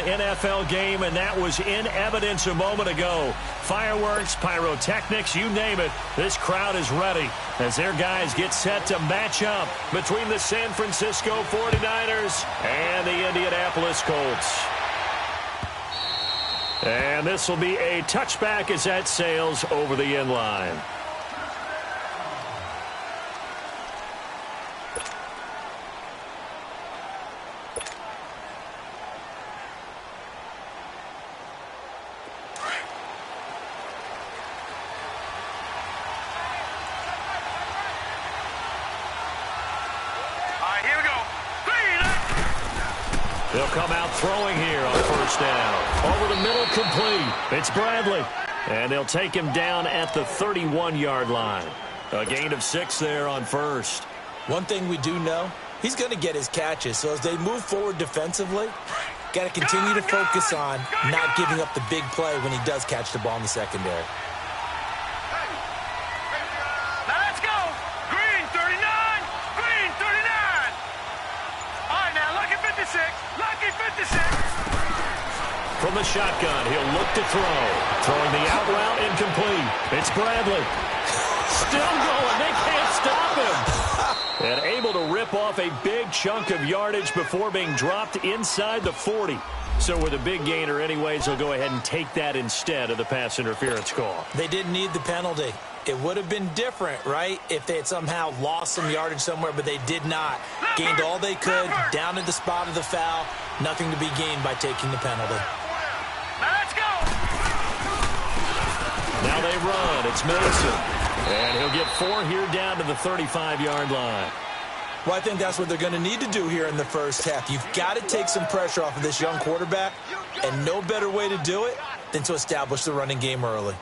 NFL game, and that was in evidence a moment ago. Fireworks, pyrotechnics, you name it. This crowd is ready as their guys get set to match up between the San Francisco 49ers and the Indianapolis Colts. And this will be a touchback as that sails over the end line. They'll come out throwing here on first down. Over the middle, complete. It's Bradley. And they'll take him down at the 31-yard line. A gain of 6 there on first. One thing we do know, he's going to get his catches. So as they move forward defensively, got to continue to focus on not giving up the big play when he does catch the ball in the secondary. From the shotgun, he'll look to throw. Throwing the out route, incomplete. It's Bradley. Still going. They can't stop him. And able to rip off a big chunk of yardage before being dropped inside the 40. So with a big gainer anyways, they'll go ahead and take that instead of the pass interference call. They didn't need the penalty. It would have been different, right, if they had somehow lost some yardage somewhere, but they did not. Gained all they could, down at the spot of the foul. Nothing to be gained by taking the penalty. Let's go! Now they run. It's Mason. And he'll get 4 here down to the 35-yard line. Well, I think that's what they're going to need to do here in the first half. You've got to take some pressure off of this young quarterback, and no better way to do it than to establish the running game early.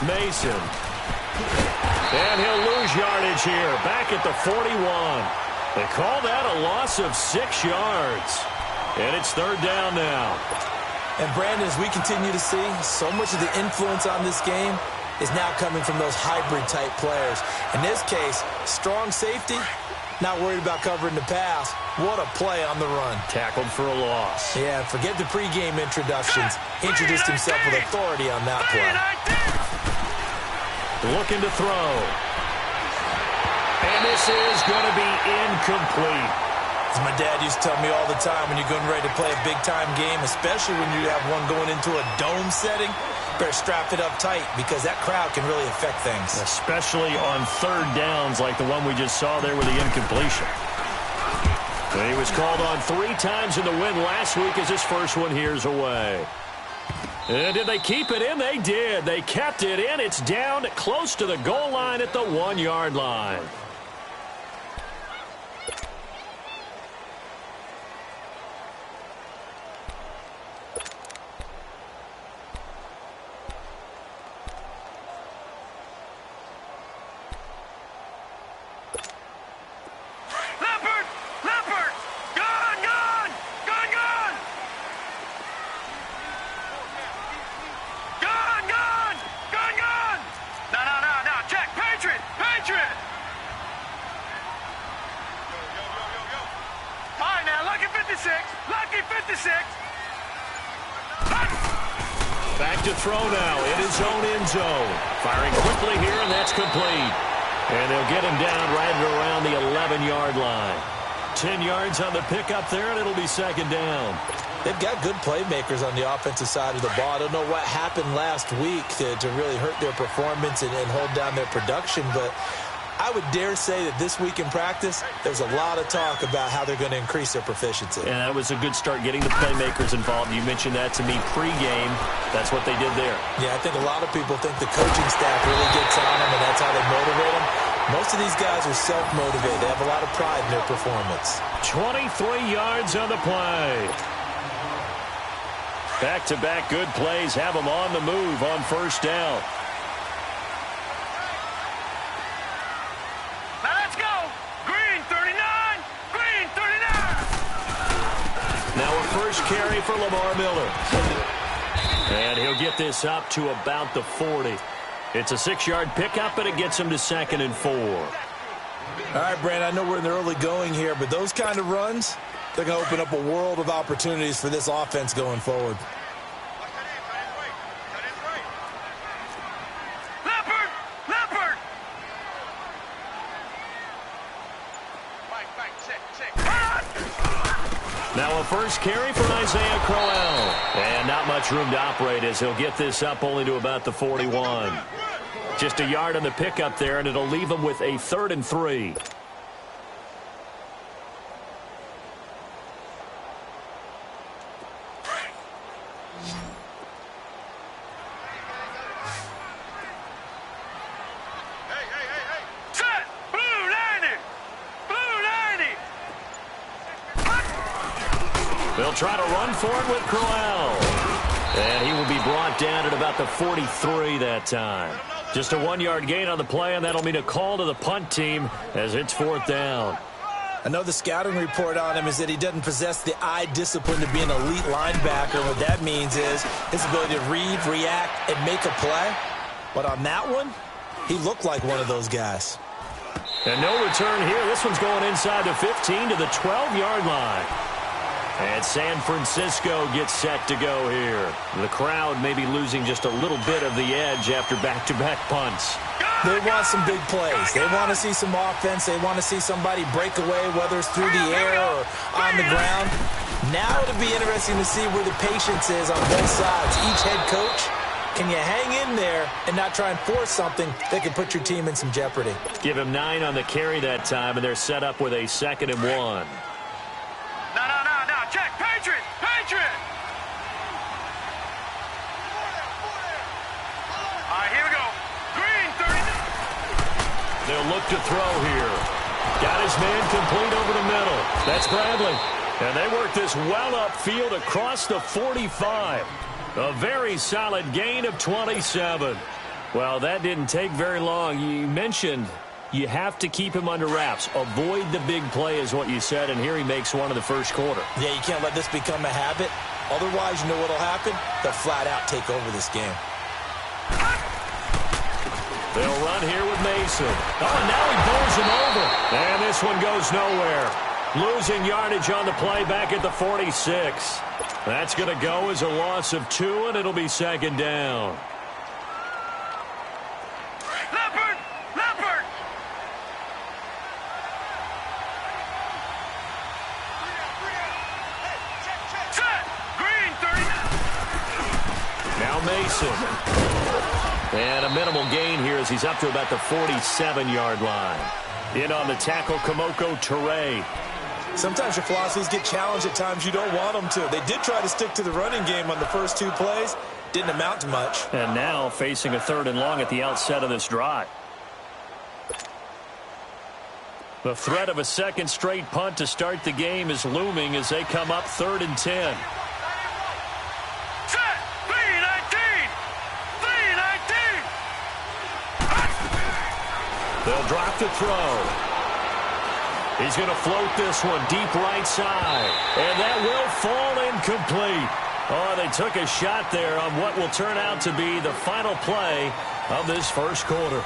Mason. And he'll lose yardage here. Back at the 41. They call that a loss of 6 yards. And it's 3rd down now. And Brandon, as we continue to see, so much of the influence on this game is now coming from those hybrid-type players. In this case, strong safety, not worried about covering the pass. What a play on the run. Tackled for a loss. Yeah, forget the pregame introductions. Introduced himself with authority on that play. Looking to throw. And this is going to be incomplete. As my dad used to tell me all the time, when you're getting ready to play a big-time game, especially when you have one going into a dome setting, better strap it up tight because that crowd can really affect things. Especially on 3rd downs like the one we just saw there with the incompletion. And he was called on 3 times in the win last week as his first one here's away. And did they keep it in? They did. They kept it in. It's down close to the goal line at the 1-yard line. Back to throw now in his own end zone. Firing quickly here, and that's complete. And they'll get him down right around the 11-yard line. 10 yards on the pickup there, and it'll be 2nd down. They've got good playmakers on the offensive side of the ball. I don't know what happened last week to really hurt their performance and hold down their production, but I would dare say that this week in practice, there's a lot of talk about how they're going to increase their proficiency. And that was a good start, getting the playmakers involved. You mentioned that to me pregame. That's what they did there. Yeah, I think a lot of people think the coaching staff really gets on them, and that's how they motivate them. Most of these guys are self-motivated. They have a lot of pride in their performance. 23 yards on the play. Back-to-back good plays have them on the move on first down. Let's go! Green 39! Green 39! Now a first carry for Lamar Miller. And he'll get this up to about the 40. It's a 6-yard pickup, and it gets him to 2nd and 4. All right, Brandon, I know we're in the early going here, but those kind of runs, they're going to open up a world of opportunities for this offense going forward. Now a first carry from Isaiah Crowell. And not much room to operate as he'll get this up only to about the 41. Just a yard on the pickup there, and it'll leave him with a 3rd and 3. They'll try to run for it with Crowell. And he will be brought down at about the 43 that time. Just a 1-yard gain on the play, and that'll mean a call to the punt team as it's 4th down. I know the scouting report on him is that he doesn't possess the eye discipline to be an elite linebacker. What that means is his ability to read, react, and make a play. But on that one, he looked like one of those guys. And no return here. This one's going inside the 15 to the 12-yard line. And San Francisco gets set to go here. The crowd may be losing just a little bit of the edge after back-to-back punts. They want some big plays. They want to see some offense. They want to see somebody break away, whether it's through the air or on the ground. Now it'll be interesting to see where the patience is on both sides. Each head coach, can you hang in there and not try and force something that can put your team in some jeopardy? Give him 9 on the carry that time, and they're set up with a 2nd and 1. Check, Patriot! Patriot! All right, here we go. Green, 30. They'll look to throw here. Got his man complete over the middle. That's Bradley. And they work this well upfield across the 45. A very solid gain of 27. Well, that didn't take very long. You mentioned you have to keep him under wraps. Avoid the big play is what you said, and here he makes one in the first quarter. Yeah, you can't let this become a habit. Otherwise, you know what will happen? They'll flat out take over this game. They'll run here with Mason. Oh, and now he bowls him over. And this one goes nowhere. Losing yardage on the play back at the 46. That's going to go as a loss of 2, and it'll be 2nd down. Mason. And a minimal gain here as he's up to about the 47-yard line. In on the tackle, Kamoko Toure. Sometimes your philosophies get challenged at times you don't want them to. They did try to stick to the running game on the first 2 plays. Didn't amount to much. And now facing a 3rd and long at the outset of this drive. The threat of a 2nd straight punt to start the game is looming as they come up 3rd and 10. They'll drop the throw. He's going to float this one deep right side. And that will fall incomplete. Oh, they took a shot there on what will turn out to be the final play of this first quarter.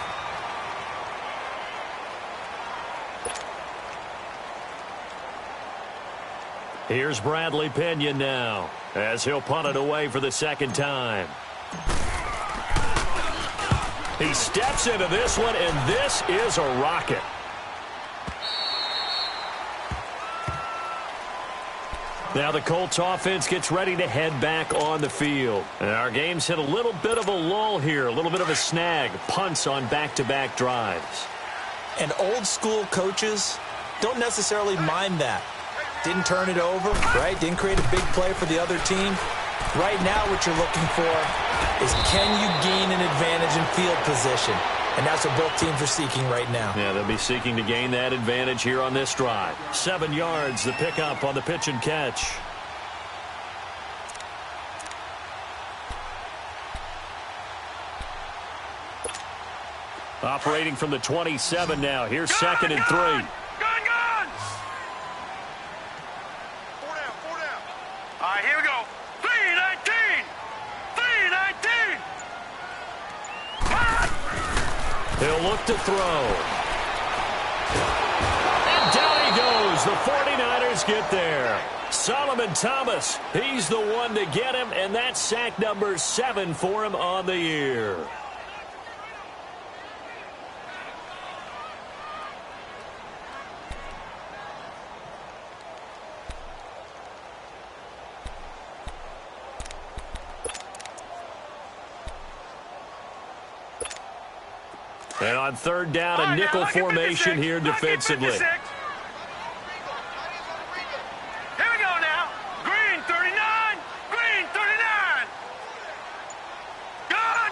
Here's Bradley Pena now as he'll punt it away for the 2nd time. He steps into this one, and this is a rocket. Now the Colts offense gets ready to head back on the field. And our game's hit a little bit of a lull here, a little bit of a snag. Punts on back-to-back drives. And old-school coaches don't necessarily mind that. Didn't turn it over, right? Didn't create a big play for the other team. Right now what you're looking for is can you gain an advantage in field position? And that's what both teams are seeking right now. Yeah, they'll be seeking to gain that advantage here on this drive. 7 yards, the pickup on the pitch and catch. Operating from the 27 now. Here's 2nd and 3. Gun! Four down. All right, here we go. 3-19. He'll look to throw. And down he goes. The 49ers get there. Solomon Thomas, he's the one to get him, and that's sack number 7 for him on the year. And on third down, a nickel formation here defensively. Here we go now. Green 39. Green 39. Gun.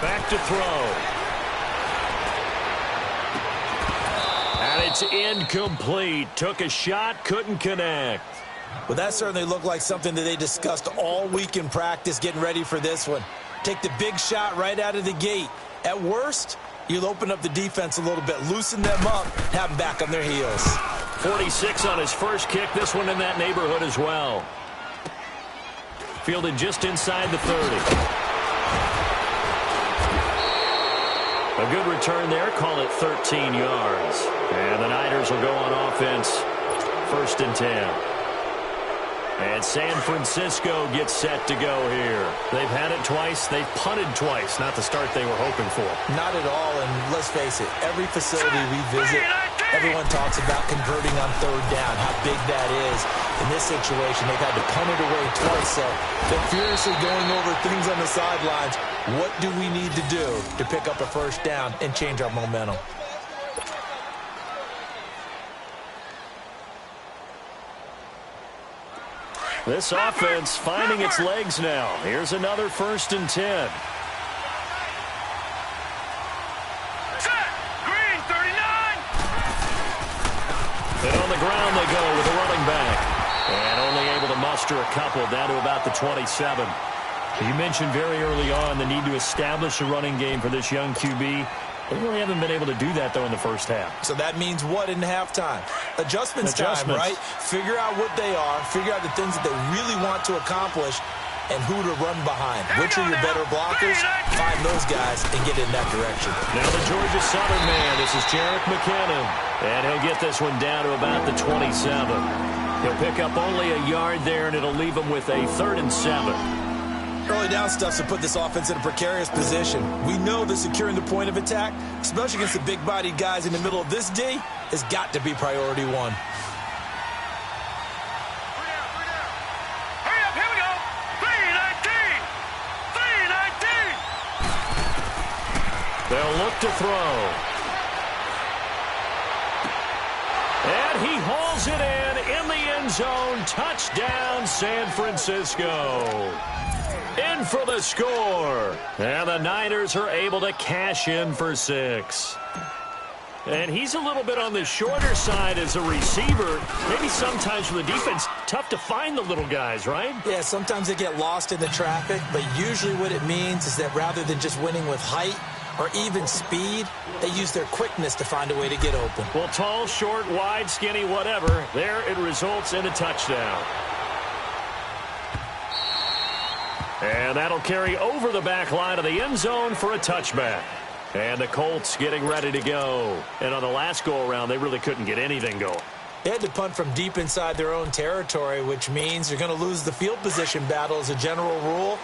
Back to throw. And it's incomplete. Took a shot, couldn't connect. Well, that certainly looked like something that they discussed all week in practice getting ready for this one. Take the big shot right out of the gate. At worst, you'll open up the defense a little bit, loosen them up, have them back on their heels. 46 on his first kick. This one in that neighborhood as well. Fielded just inside the 30. A good return there. Call it 13 yards. And the Niners will go on offense. 1st and 10. And San Francisco gets set to go here. They've had it twice. They've punted twice. Not the start they were hoping for. Not at all, and let's face it, every facility we visit, everyone talks about converting on third down, how big that is. In this situation, they've had to punt it away twice, so they're furiously going over things on the sidelines. What do we need to do to pick up a first down and change our momentum? This offense finding its legs now. Here's another 1st and 10. Set. Green 39. And on the ground they go with a running back. And only able to muster a couple down to about the 27. You mentioned very early on the need to establish a running game for this young QB. They really haven't been able to do that, though, in the first half. So that means what in halftime? Adjustments time, right? Figure out what they are, figure out the things that they really want to accomplish, and who to run behind. Which are your better blockers? Find those guys and get in that direction. Now the Georgia Southern man, this is Jerick McKinnon. And he'll get this one down to about the 27. He'll pick up only a yard there, and it'll leave him with a 3rd and 7. Early down stuff to put this offense in a precarious position. We know that securing the point of attack, especially against the big-bodied guys in the middle of this D, has got to be priority 1. Hurry up, here we go. 319. They'll look to throw. And he hauls it in the end zone. Touchdown, San Francisco. In for the score. And the Niners are able to cash in for 6. And he's a little bit on the shorter side as a receiver. Maybe sometimes for the defense, tough to find the little guys, right? Yeah, sometimes they get lost in the traffic, but usually what it means is that rather than just winning with height or even speed, they use their quickness to find a way to get open. Well, tall, short, wide, skinny, whatever, there it results in a touchdown. And that'll carry over the back line of the end zone for a touchback. And the Colts getting ready to go. And on the last go-around, they really couldn't get anything going. They had to punt from deep inside their own territory, which means they're going to lose the field position battle as a general rule.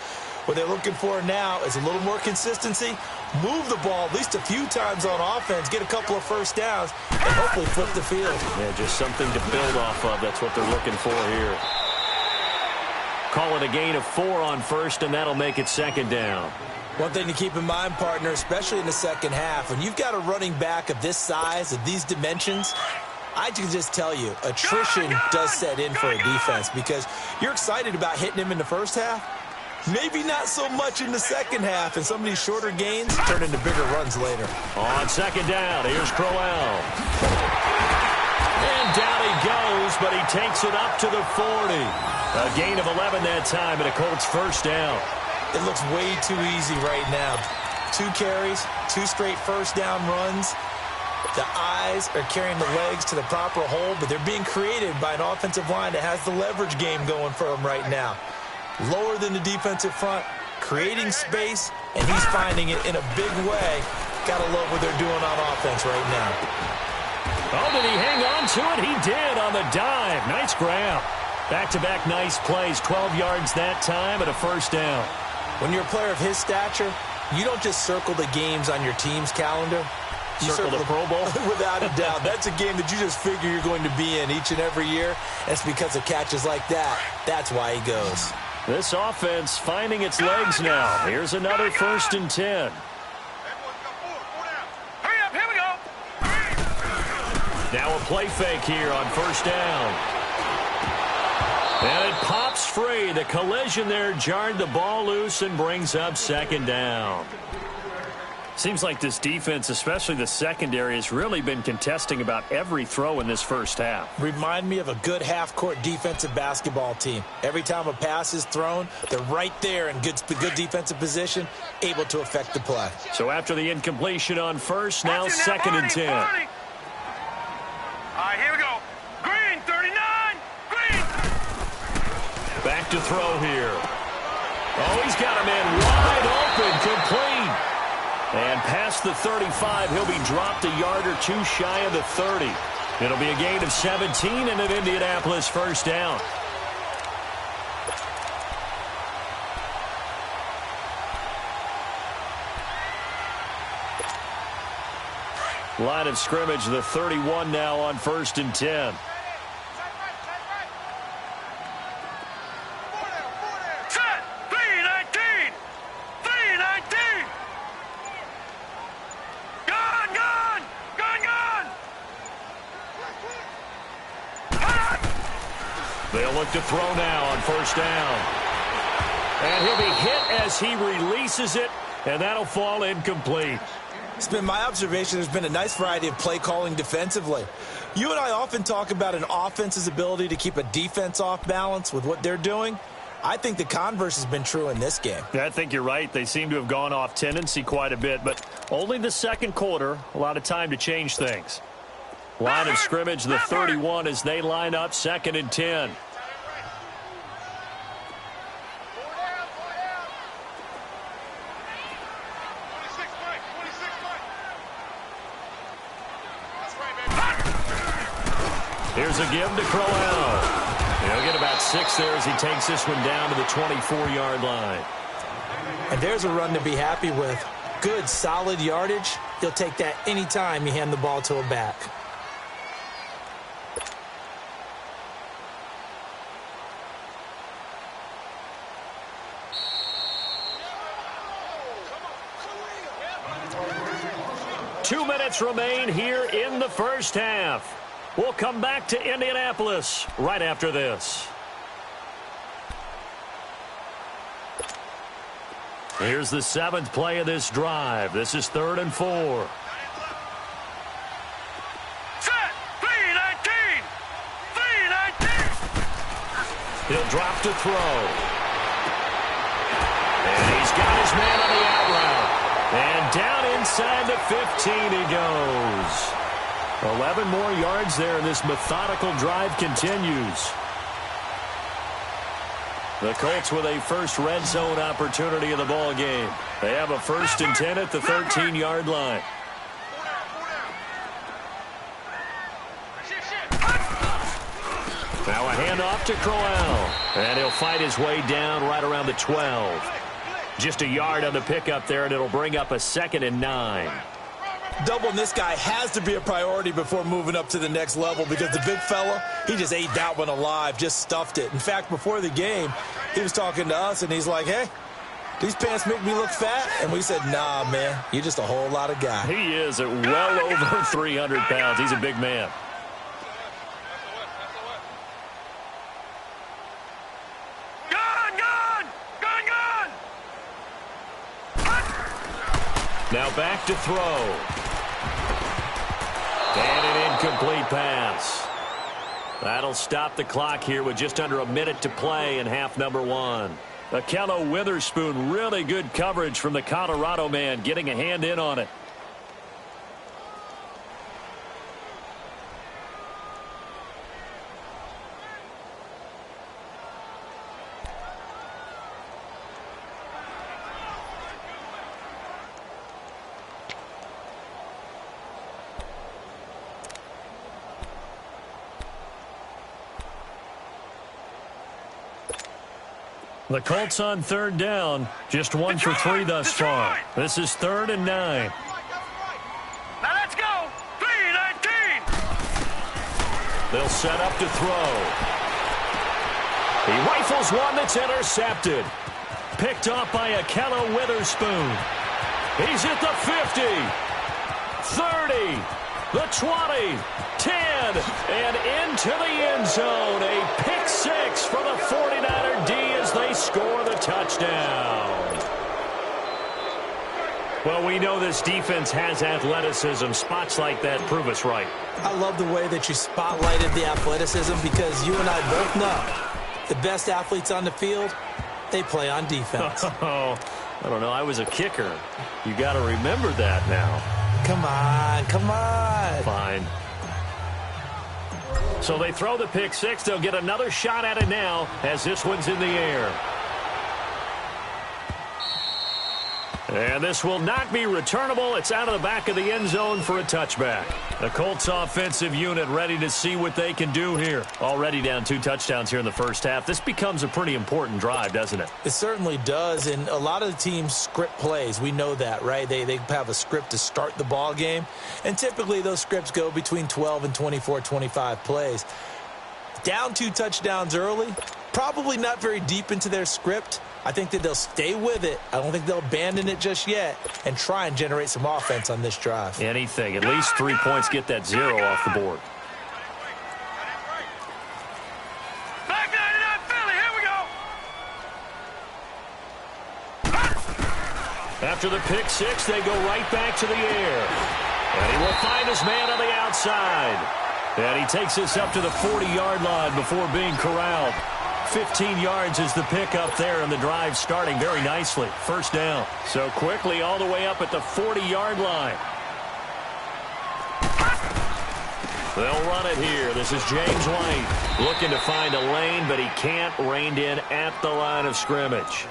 What they're looking for now is a little more consistency, move the ball at least a few times on offense, get a couple of first downs, and hopefully flip the field. Yeah, just something to build off of. That's what they're looking for here. Call it a gain of 4 on first, and that'll make it 2nd down. One thing to keep in mind, partner, especially in the second half, when you've got a running back of this size, of these dimensions, I can just tell you, attrition does set in for a defense because you're excited about hitting him in the first half. Maybe not so much in the second half, and some of these shorter gains turn into bigger runs later. On 2nd down, here's Crowell. And down he goes, but he takes it up to the 40. A gain of 11 that time, and a Colts first down. It looks way too easy right now. 2 carries, 2 straight first down runs. The eyes are carrying the legs to the proper hole, but they're being created by an offensive line that has the leverage game going for them right now. Lower than the defensive front, creating space, and he's finding it in a big way. Gotta love what they're doing on offense right now. Oh, did he hang on to it? He did on the dive. Nice grab. Back-to-back nice plays, 12 yards that time and a first down. When you're a player of his stature, you don't just circle the games on your team's calendar. You circle the Pro Bowl? Without a doubt. That's a game that you just figure you're going to be in each and every year. It's because of catches like that. That's why he goes. This offense finding its legs now. Here's another 1st and 10. Hurry up, here we go. Now a play fake here on 1st down. And it pops free. The collision there jarred the ball loose and brings up 2nd down. Seems like this defense, especially the secondary, has really been contesting about every throw in this first half. Remind me of a good half-court defensive basketball team. Every time a pass is thrown, they're right there in good defensive position, able to affect the play. So after the incompletion on 1st, now 2nd and 10. All right, here we go. Green, 39. Green. Back to throw here. Oh, he's got a man wide open, complete. And past the 35, he'll be dropped a yard or two shy of the 30. It'll be a gain of 17 and an Indianapolis first down. Line of scrimmage, the 31 now on 1st and 10. Set. 319. 319. Gun, gun. Gun, gun. They'll look to throw now on 1st down. And he'll be hit as he releases it, and that'll fall incomplete. It's been my observation there's been a nice variety of play calling defensively. You and I often talk about an offense's ability to keep a defense off balance with what they're doing. I think the converse has been true in this game. Yeah, I think you're right. They seem to have gone off tendency quite a bit, but only the 2nd quarter, a lot of time to change things. Line of scrimmage, the 31 as they line up, 2nd and 10. Here's a give to Crowell. He'll get about 6 there as he takes this one down to the 24-yard line. And there's a run to be happy with. Good, solid yardage. He'll take that anytime you hand the ball to a back. Two minutes remain here in the first half. We'll come back to Indianapolis right after this. Here's the 7th play of this drive. This is 3rd and 4. Set. 319. 319. He'll drop to throw. And he's got his man on the out route. And down inside the 15 he goes. 11 more yards there, and this methodical drive continues. The Colts with a first red zone opportunity in the ball game. They have a 1st and 10 at the 13-yard line. Now a handoff to Crowell, and he'll fight his way down right around the 12. Just a yard on the pickup there, and it'll bring up a 2nd and 9. Doubling this guy has to be a priority before moving up to the next level because the big fella, he just ate that one alive, just stuffed it. In fact, before the game, he was talking to us, and he's like, hey, these pants make me look fat? And we said, nah, man, you're just a whole lot of guy. He is at well over 300 pounds. He's a big man. Gun, gun. Gun, gun. Now back to throw. And an incomplete pass. That'll stop the clock here with just under a minute to play in half number 1. Akello Witherspoon, really good coverage from the Colorado man, getting a hand in on it. The Colts on third down, just 1 for 3 thus far. This is 3rd and 9. Now let's go. 3-19. They'll set up to throw. He rifles one that's intercepted. Picked off by Akello Witherspoon. He's at the 50, 30, the 20, 10, and into the end zone. A pick six for the 49er D as they score the touchdown. Well, we know this defense has athleticism. Spots like that prove us right. I love the way that you spotlighted the athleticism because you and I both know the best athletes on the field, they play on defense. Oh, I don't know. I was a kicker. You got to remember that now. Come on, come on. Fine. So they throw the pick six. They'll get another shot at it now as this one's in the air. And this will not be returnable. It's out of the back of the end zone for a touchback. The Colts offensive unit ready to see what they can do here. Already down 2 touchdowns here in the first half. This becomes a pretty important drive, doesn't it? It certainly does, and a lot of the teams script plays. We know that, right? They have a script to start the ball game, and typically those scripts go between 12 and 24, 25 plays. Down 2 touchdowns early, probably not very deep into their script. I think that they'll stay with it. I don't think they'll abandon it just yet and try and generate some offense on this drive. Anything. At least 3 points, get that 0 off the board. Back 99 Philly, here we go. After the pick six, they go right back to the air. And he will find his man on the outside. And he takes this up to the 40-yard line before being corralled. 15 yards is the pickup there, and the drive starting very nicely. First down. So quickly all the way up at the 40-yard line. They'll run it here. This is James White looking to find a lane, but he can't. Reined in at the line of scrimmage.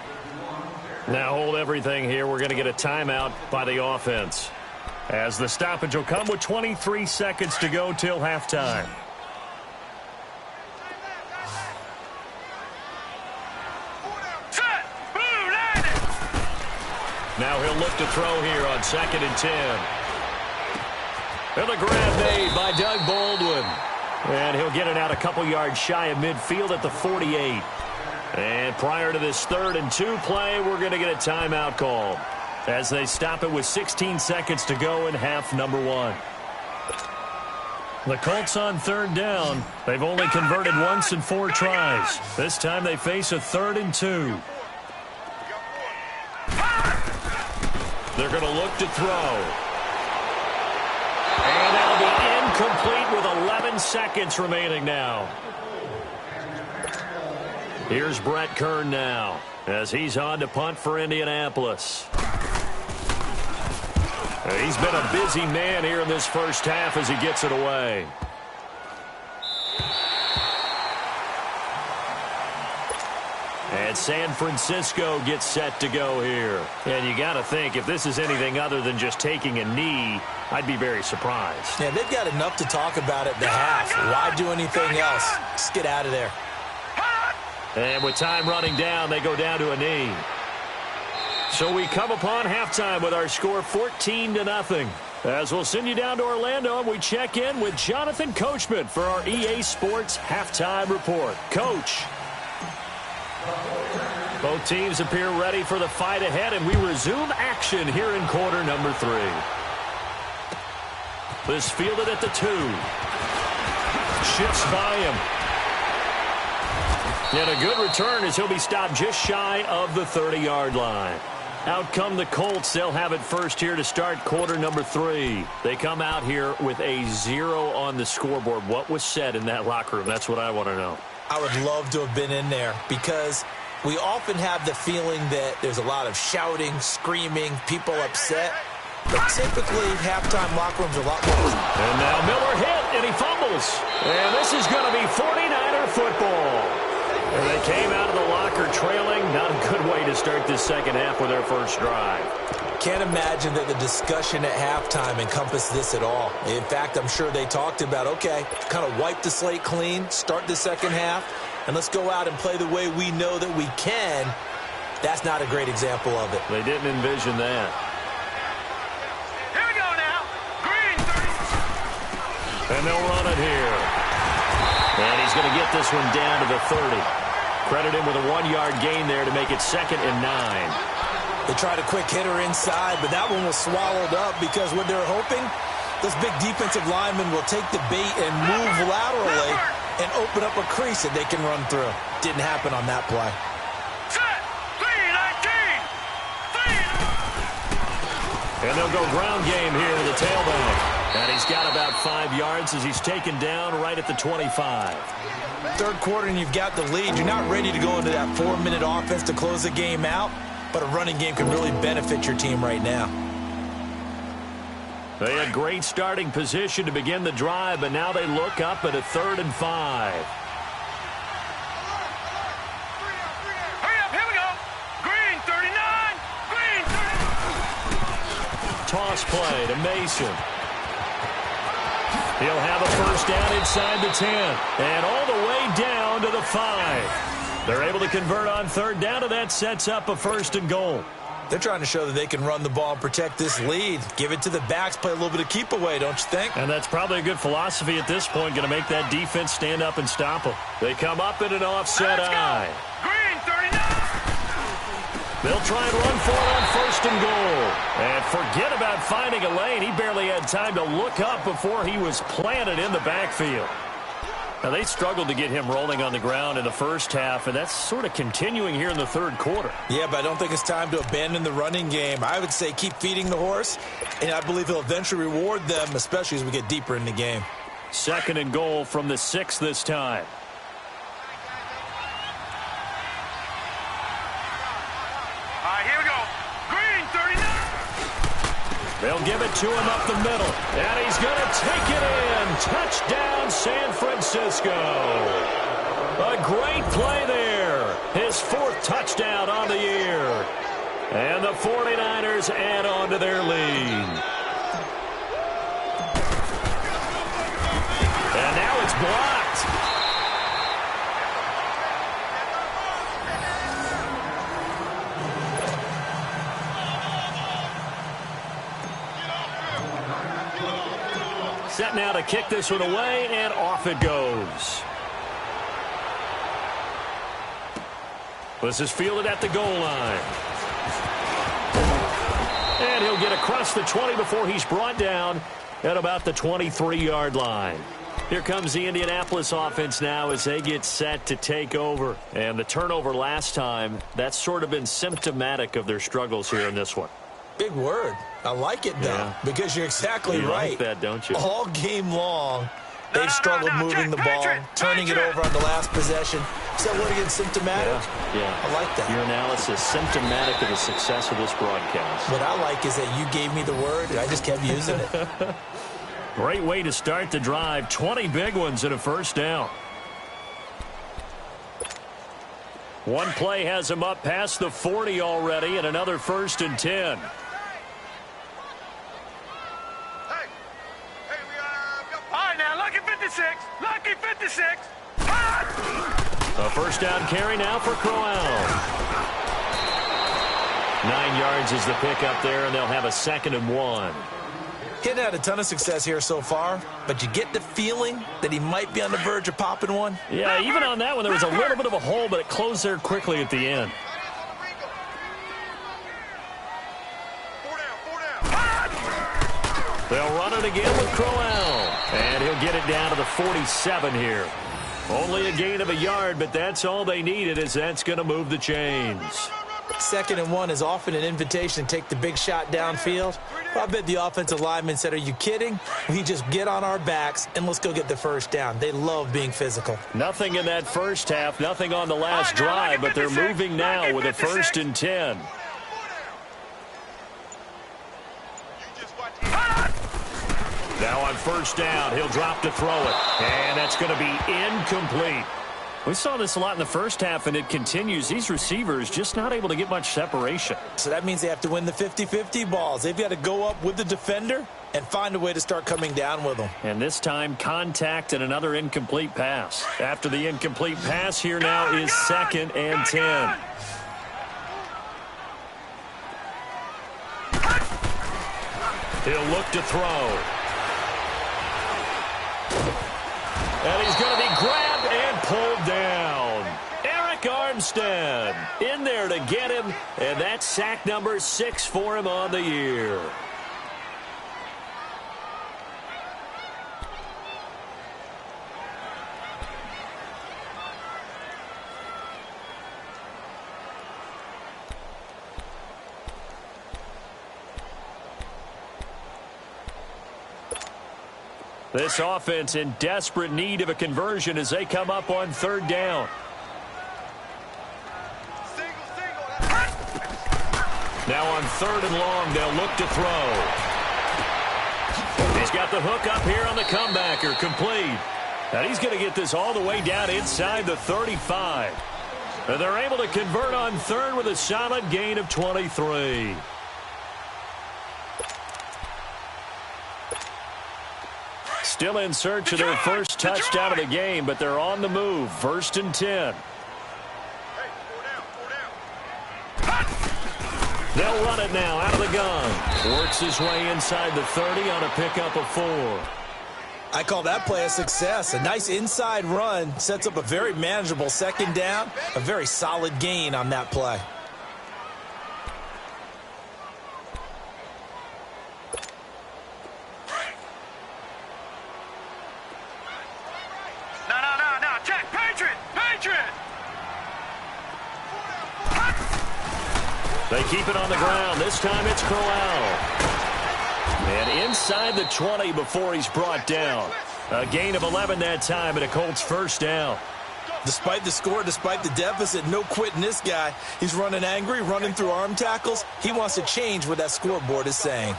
Now hold everything here. We're going to get a timeout by the offense, as the stoppage will come with 23 seconds to go till halftime. Now he'll look to throw here on 2nd and 10. And the grab made by Doug Baldwin. And he'll get it out a couple yards shy of midfield at the 48. And prior to this 3rd and 2 play, we're going to get a timeout called as they stop it with 16 seconds to go in half number 1. The Colts on 3rd down. They've only converted once in 4 tries. This time they face a 3rd and 2. They're going to look to throw. And that'll be incomplete with 11 seconds remaining now. Here's Brett Kern now as he's on to punt for Indianapolis. He's been a busy man here in this first half as he gets it away. And San Francisco gets set to go here. And you got to think, if this is anything other than just taking a knee, I'd be very surprised. Yeah, they've got enough to talk about at the half. Why do anything else? Just get out of there. And with time running down, they go down to a knee. So we come upon halftime with our score 14-0. As we'll send you down to Orlando, and we check in with Jonathan Coachman for our EA Sports Halftime Report. Coach. Both teams appear ready for the fight ahead, and we resume action here in quarter number 3. This fielded at the 2. Shifts by him. And a good return as he'll be stopped just shy of the 30-yard line. Out come the Colts. They'll have it first here to start quarter number 3. They come out here with a 0 on the scoreboard. What was said in that locker room? That's what I want to know. I would love to have been in there because we often have the feeling that there's a lot of shouting, screaming, people upset. But typically, halftime locker rooms are a lot more. And now Miller hit, and he fumbles. And this is going to be 49er football. And they came out of the locker trailing. Not a good way to start this second half with their first drive. Can't imagine that the discussion at halftime encompassed this at all. In fact, I'm sure they talked about, okay, kind of wipe the slate clean, start the second half, and let's go out and play the way we know that we can, that's not a great example of it. They didn't envision that. Here we go now. Green 30. And they'll run it here. And he's going to get this one down to the 30. Credit him with a 1-yard gain there to make it 2nd and 9. They tried a quick hitter inside, but that one was swallowed up because what they're hoping, this big defensive lineman will take the bait and move laterally and open up a crease that they can run through. Didn't happen on that play. Set. 3-19. And they'll go ground game here to the tailback. And he's got about 5 yards as he's taken down right at the 25. Third quarter and you've got the lead. You're not ready to go into that 4-minute offense to close the game out, but a running game can really benefit your team right now. They had great starting position to begin the drive, but now they look up at a 3rd and 5. Hurry up, here we go. Green 39. Green 30. Toss play to Mason. He'll have a first down inside the 10. And all the way down to the 5. They're able to convert on 3rd down, and that sets up a 1st and goal. They're trying to show that they can run the ball and protect this lead. Give it to the backs, play a little bit of keep away, don't you think? And that's probably a good philosophy at this point, going to make that defense stand up and stop them. They come up in an offset eye. Green 39. They'll try and run for it on 1st and goal. And forget about finding a lane. He barely had time to look up before he was planted in the backfield. Now, they struggled to get him rolling on the ground in the first half, and that's sort of continuing here in the 3rd quarter. Yeah, but I don't think it's time to abandon the running game. I would say keep feeding the horse, and I believe he'll eventually reward them, especially as we get deeper in the game. 2nd and goal from the 6 this time. All right, here we go. Green 39. They'll give it to him up the middle. And he's going to take it in. Touchdown, San Francisco. A great play there. His 4th touchdown on the year. And the 49ers add on to their lead. And now it's blocked. Set now to kick this one away, and off it goes. This is fielded at the goal line. And he'll get across the 20 before he's brought down at about the 23-yard line. Here comes the Indianapolis offense now as they get set to take over. And the turnover last time, that's sort of been symptomatic of their struggles here in this one. Big word. I like it, though, because you're exactly right. You like that, don't you? All game long, they've struggled moving the ball, turning it over on the last possession. Is that word again, symptomatic? Yeah. I like that. Your analysis, symptomatic of the success of this broadcast. What I like is that you gave me the word, and I just kept using it. Great way to start the drive. 20 big ones and a first down. One play has him up past the 40 already, and another 1st and 10. Lucky 56. Lucky 56. A first down carry now for Crowell. 9 yards is the pickup there, and they'll have a 2nd and 1. He hadn't had a ton of success here so far, but you get the feeling that he might be on the verge of popping one. Yeah, even on that one, there was a little bit of a hole, but it closed there quickly at the end. They'll run it again with Crowell. And he'll get it down to the 47 here. Only a gain of a yard, but that's all they needed, as that's going to move the chains. 2nd and 1 is often an invitation to take the big shot downfield. I bet the offensive lineman said, are you kidding? We just get on our backs and let's go get the first down. They love being physical. Nothing in that first half, nothing on the last drive, but they're moving now with a 1st and 10. Now on first down, he'll drop to throw it. And that's going to be incomplete. We saw this a lot in the first half, and it continues. These receivers just not able to get much separation. So that means they have to win the 50-50 balls. They've got to go up with the defender and find a way to start coming down with them. And this time, contact and another incomplete pass. After the incomplete pass, here now is 2nd and 10. He'll look to throw. And he's going to be grabbed and pulled down. Eric Armstead in there to get him, and that's sack number 6 for him on the year. This offense in desperate need of a conversion as they come up on 3rd down. Now on 3rd and long, they'll look to throw. He's got the hook up here on the comebacker, complete. And he's going to get this all the way down inside the 35. And they're able to convert on 3rd with a solid gain of 23. Still in search of their first touchdown of the game, but they're on the move. 1st and 10. They'll run it now out of the gun. Works his way inside the 30 on a pickup of 4. I call that play a success. A nice inside run sets up a very manageable 2nd down. A very solid gain on that play. They keep it on the ground. This time it's Crowell. And inside the 20 before he's brought down. A gain of 11 that time and a Colts 1st down. Despite the score, despite the deficit, no quitting this guy. He's running angry, running through arm tackles. He wants to change what that scoreboard is saying.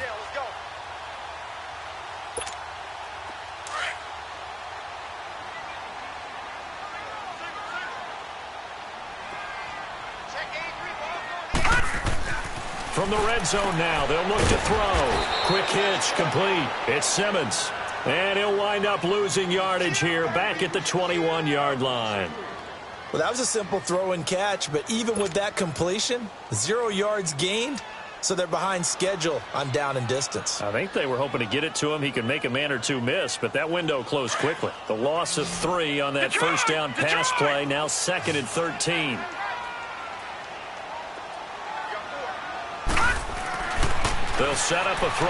From the red zone now, they'll look to throw. Quick hitch, complete. It's Simmons. And he'll wind up losing yardage here back at the 21-yard line. Well, that was a simple throw and catch, but even with that completion, 0 yards gained, so they're behind schedule on down and distance. I think they were hoping to get it to him. He could make a man or two miss, but that window closed quickly. The loss of 3 on that 1st down pass play, now 2nd and 13. They'll set up a throw.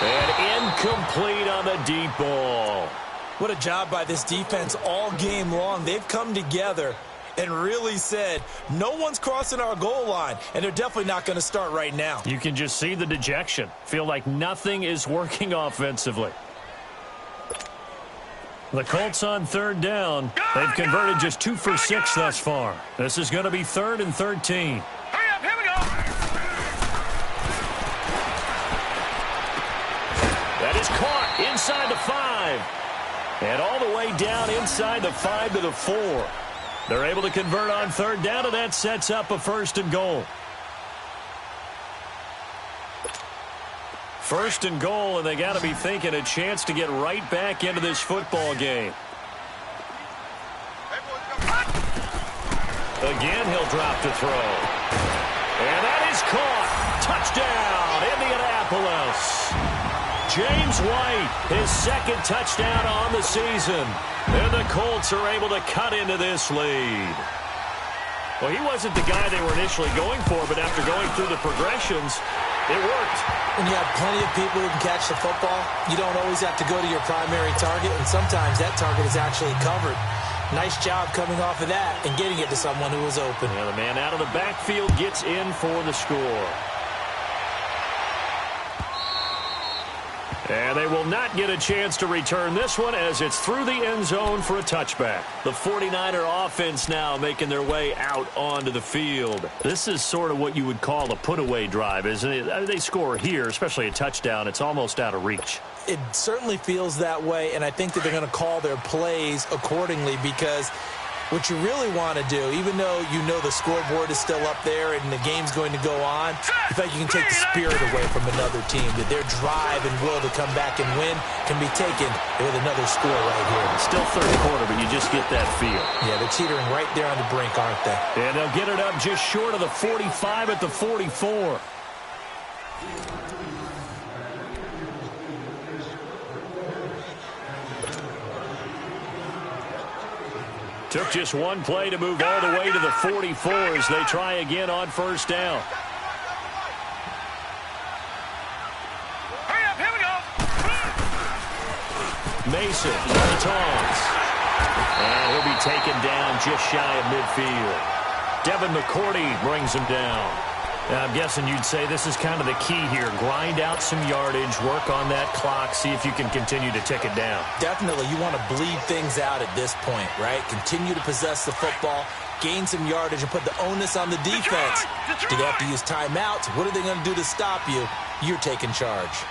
And incomplete on the deep ball. What a job by this defense all game long. They've come together and really said, no one's crossing our goal line, and they're definitely not going to start right now. You can just see the dejection. Feel like nothing is working offensively. The Colts on 3rd down. They've converted just 2 for 6 thus far. This is going to be 3rd and 13. That is caught inside the 5. And all the way down inside the 5 to the 4. They're able to convert on 3rd down, and that sets up a 1st and goal. 1st and goal, and they got to be thinking a chance to get right back into this football game. Again, he'll drop to throw. And that is caught. Touchdown, Indianapolis. James White, his 2nd touchdown on the season. And the Colts are able to cut into this lead. Well, he wasn't the guy they were initially going for, but after going through the progressions, it worked. When you have plenty of people who can catch the football, you don't always have to go to your primary target, and sometimes that target is actually covered. Nice job coming off of that and getting it to someone who was open. Yeah, the man out of the backfield gets in for the score. And they will not get a chance to return this one as it's through the end zone for a touchback. The 49er offense now making their way out onto the field. This is sort of what you would call a put-away drive, isn't it? They score here, especially a touchdown. It's almost out of reach. it certainly feels that way, and I think that they're going to call their plays accordingly, because what you really want to do, even though you know the scoreboard is still up there and the game's going to go on, you think you can take the spirit away from another team, that their drive and will to come back and win can be taken with another score right here. Still third quarter, but you just get that feel. Yeah, they're teetering right there on the brink, aren't they? And they'll get it up just short of the 45 at the 44. Took just one play to move all the way to the 44 as they try again on first down. Hurry up, here we go. Mason on the toss. And he'll be taken down just shy of midfield. Devin McCourty brings him down. Now, I'm guessing you'd say this is kind of the key here. Grind out some yardage, work on that clock, see if you can continue to tick it down. Definitely, you want to bleed things out at this point, right? Continue to possess the football, gain some yardage, and put the onus on the defense. Do they have to use timeouts? What are they going to do to stop you? You're taking charge.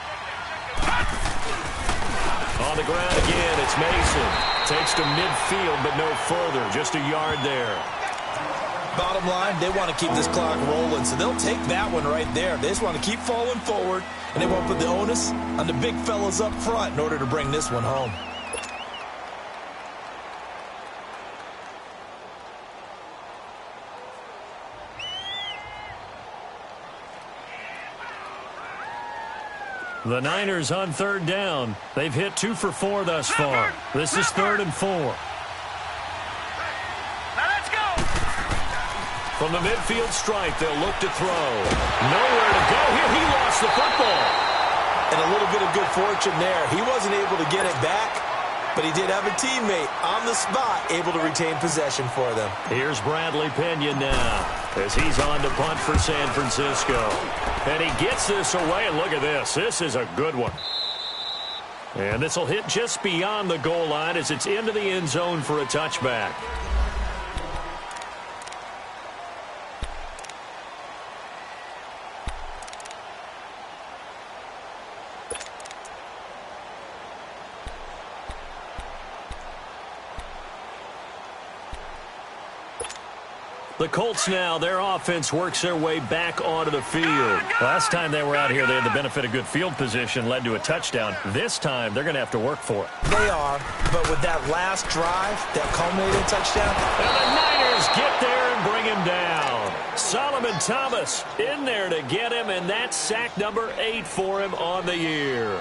On the ground again, it's Mason. Takes to midfield, but no further. Just a yard there. Bottom line, they want to keep this clock rolling, so they'll take that one right there. They just want to keep falling forward, and they want to put the onus on the big fellas up front in order to bring this one home. The Niners on third down. They've hit 2 for 4 thus far. This is 3rd and 4. From the midfield stripe, they'll look to throw. Nowhere to go here. He lost the football. And a little bit of good fortune there. He wasn't able to get it back, but he did have a teammate on the spot able to retain possession for them. Here's Bradley Pinion now as he's on to punt for San Francisco. And he gets this away, and look at this. This is a good one. And this will hit just beyond the goal line as it's into the end zone for a touchback. The Colts now, their offense works their way back onto the field. Last time they were out here, they had the benefit of good field position, led to a touchdown. This time, they're going to have to work for it. They are, but with that last drive, that culminating touchdown. And the Niners get there and bring him down. Solomon Thomas in there to get him, and that's sack number 8 for him on the year.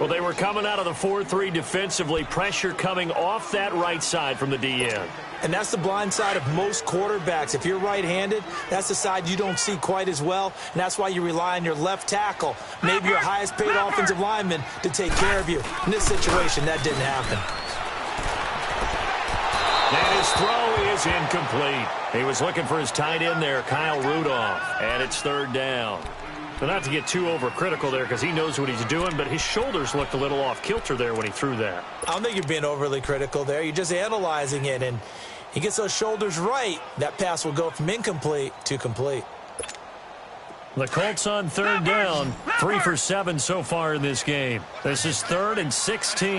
Well, they were coming out of the 4-3 defensively, pressure coming off that right side from the DN. And that's the blind side of most quarterbacks. If you're right-handed, that's the side you don't see quite as well, and that's why you rely on your left tackle, maybe your highest-paid offensive lineman, to take care of you. In this situation, that didn't happen. And his throw is incomplete. He was looking for his tight end there, Kyle Rudolph, and it's 3rd down. But not to get too overcritical there because he knows what he's doing, but his shoulders looked a little off kilter there when he threw that. I don't think you're being overly critical there. You're just analyzing it, and he gets those shoulders right. That pass will go from incomplete to complete. The Colts on 3rd down, 3 for 7 so far in this game. This is 3rd and 16.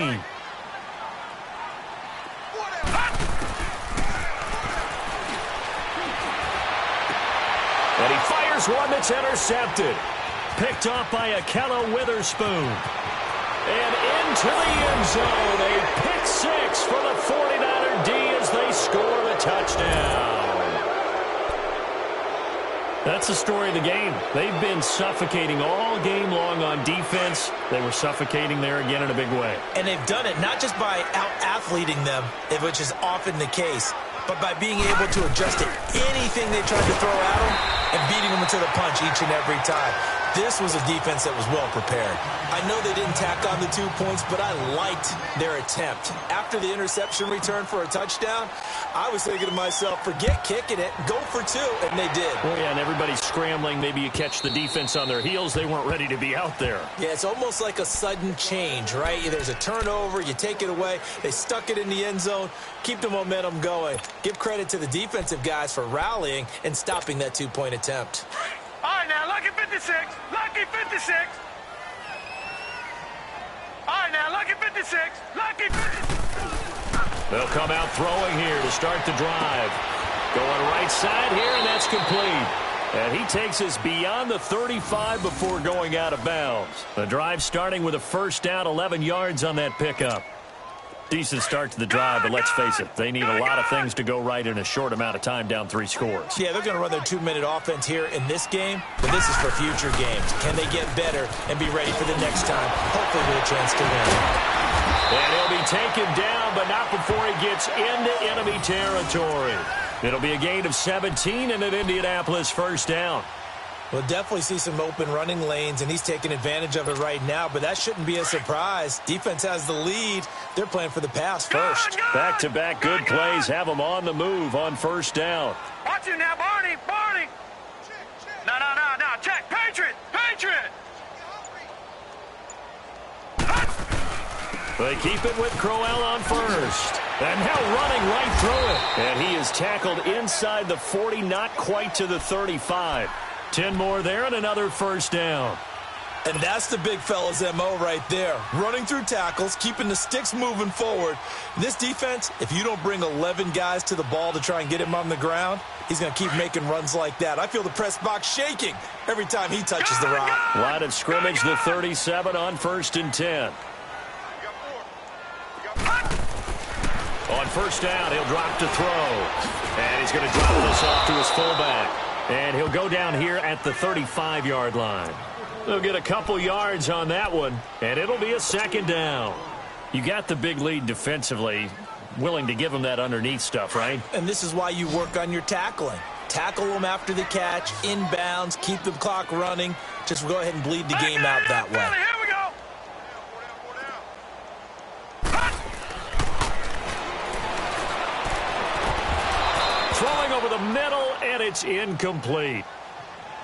And he fires one that's intercepted. Picked off by Akello Witherspoon. And into the end zone. A pick 6 for the 49er D as they score the touchdown. That's the story of the game. They've been suffocating all game long on defense. They were suffocating there again in a big way. And they've done it not just by out-athleting them, which is often the case, but by being able to adjust to anything they tried to throw at them and beating them into the punch each and every time. This was a defense that was well prepared. I know they didn't tack on the 2 points, but I liked their attempt. After the interception return for a touchdown, I was thinking to myself, forget kicking it, go for 2, and they did. Well, yeah, and everybody's scrambling. Maybe you catch the defense on their heels. They weren't ready to be out there. Yeah, it's almost like a sudden change, right? There's a turnover, you take it away, they stuck it in the end zone, keep the momentum going. Give credit to the defensive guys for rallying and stopping that 2-point attempt. All right, now, lucky 56. Lucky 56. lucky 56. Lucky 56. They'll come out throwing here to start the drive. Going right side here, and that's complete. And he takes us beyond the 35 before going out of bounds. The drive starting with a first down, 11 yards on that pickup. Decent start to the drive, but let's face it, they need a lot of things to go right in a short amount of time, down 3 scores. Yeah, they're going to run their 2-minute offense here in this game, but this is for future games. Can they get better and be ready for the next time, hopefully with a chance to win? And he'll be taken down, but not before he gets into enemy territory. It'll be a gain of 17 and an Indianapolis first down. We'll definitely see some open running lanes, and he's taking advantage of it right now, but that shouldn't be a surprise. Defense has the lead. They're playing for the pass first. Back-to-back good plays have them on the move on first down. Watch you now, Barney. Barney. No. Check. Patriot. They keep it with Crowell on first. And now running right through it. And he is tackled inside the 40, not quite to the 35. 10 more there and another first down. And that's the big fella's MO right there. Running through tackles, keeping the sticks moving forward. This defense, if you don't bring 11 guys to the ball to try and get him on the ground, he's going to keep making runs like that. I feel the press box shaking every time he touches the rock. Line of scrimmage, the 37 on first and 10. On first down, he'll drop to throw. And he's going to drop this off to his fullback. And he'll go down here at the 35-yard line. They'll get a couple yards on that one, and it'll be a second down. You got the big lead defensively, willing to give them that underneath stuff, right? And this is why you work on your tackling. Tackle them after the catch, inbounds, keep the clock running. Just go ahead and bleed the game out that way. Here we go. Throwing over the middle, and it's incomplete.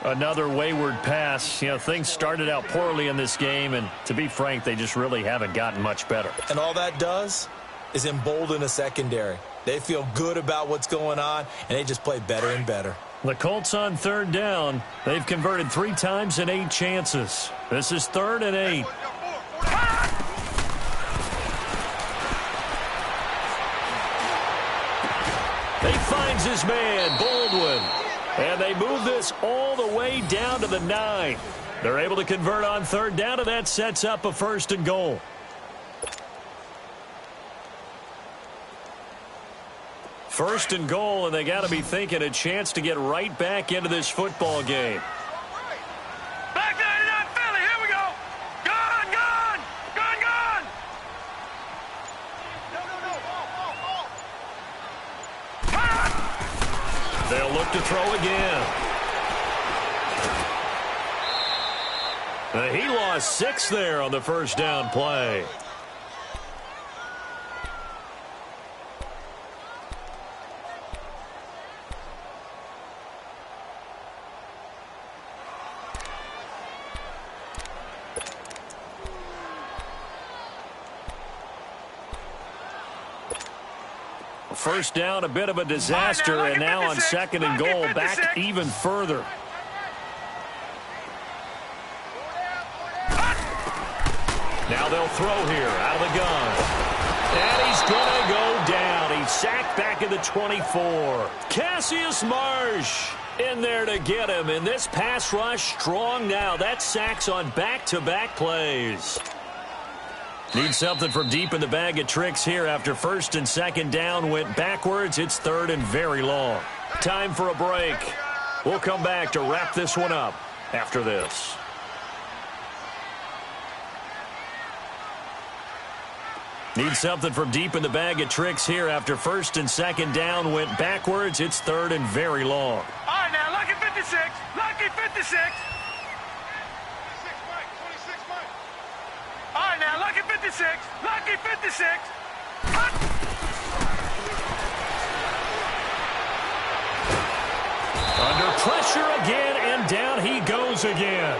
Another wayward pass. You know, things started out poorly in this game, and to be frank, they just really haven't gotten much better. And all that does is embolden a secondary. They feel good about what's going on, and they just play better and better. The Colts on third down. They've converted 3 times in 8 chances. This is 3rd and 8. He finds his man, Baldwin. And they move this all the way down to the 9. They're able to convert on third down, and that sets up a 1st and goal. First and goal, and they got to be thinking a chance to get right back into this football game. Back 99 Philly, here we go. Gone. They'll look to throw again. He lost 6 there on the first down play. First down, a bit of a disaster, and now on 2nd and goal, back even further. Now they'll throw here out of the gun. And he's going to go down. He's sacked back at the 24. Cassius Marsh in there to get him. And this pass rush strong now. That sacks on back-to-back plays. Need something from deep in the bag of tricks here after 1st and 2nd down went backwards. It's 3rd and very long. Time for a break. We'll come back to wrap this one up after this. Need something from deep in the bag of tricks here after 1st and 2nd down went backwards. It's 3rd and very long. All right, now, lucky 56. Lucky 56. All right, now, lucky 56. Lucky 56. Under pressure again, and down he goes again.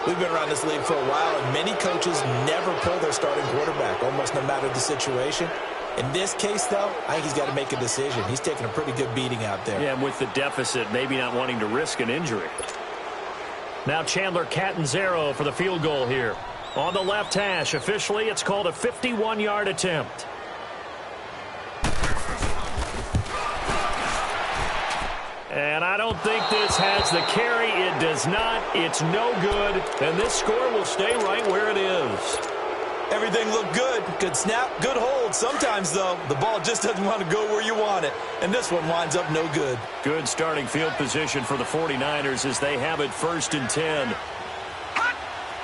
We've been around this league for a while, and many coaches never pull their starting quarterback, almost no matter the situation. In this case, though, I think he's got to make a decision. He's taking a pretty good beating out there. Yeah, and with the deficit, maybe not wanting to risk an injury. Now Chandler Catanzaro for the field goal here. On the left hash, officially, it's called a 51-yard attempt. And I don't think this has the carry. It does not. It's no good. And this score will stay right where it is. Everything looked good. Good snap, good hold. Sometimes, though, the ball just doesn't want to go where you want it. And this one winds up no good. Good starting field position for the 49ers as they have it 1st and 10.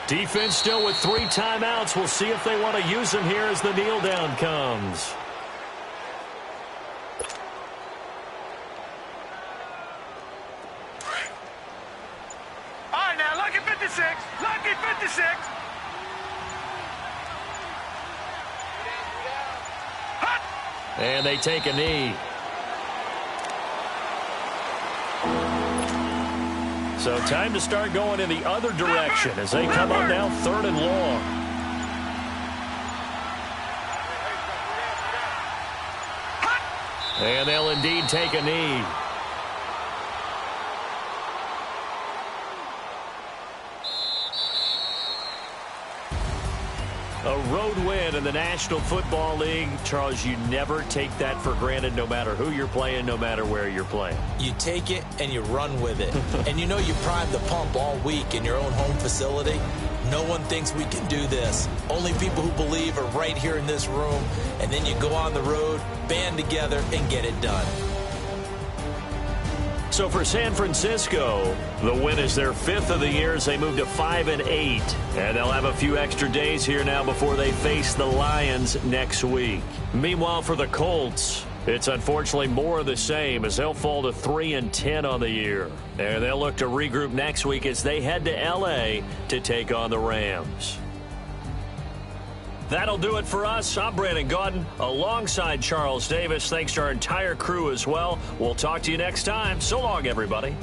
Defense still with 3 timeouts. We'll see if they want to use them here as the kneel down comes. All right, now, lucky 56. Lucky 56. And they take a knee. So time to start going in the other direction as they come up now 3rd and long. And they'll indeed take a knee. A road win in the National Football League. Charles, you never take that for granted no matter who you're playing, no matter where you're playing. You take it and you run with it. And you know you primed the pump all week in your own home facility. No one thinks we can do this. Only people who believe are right here in this room. And then you go on the road, band together, and get it done. So for San Francisco, the win is their 5th of the year as they move to 5-8. And they'll have a few extra days here now before they face the Lions next week. Meanwhile, for the Colts, it's unfortunately more of the same as they'll fall to 3-10 on the year. And they'll look to regroup next week as they head to L.A. to take on the Rams. That'll do it for us. I'm Brandon Gaudin alongside Charles Davis. Thanks to our entire crew as well. We'll talk to you next time. So long, everybody.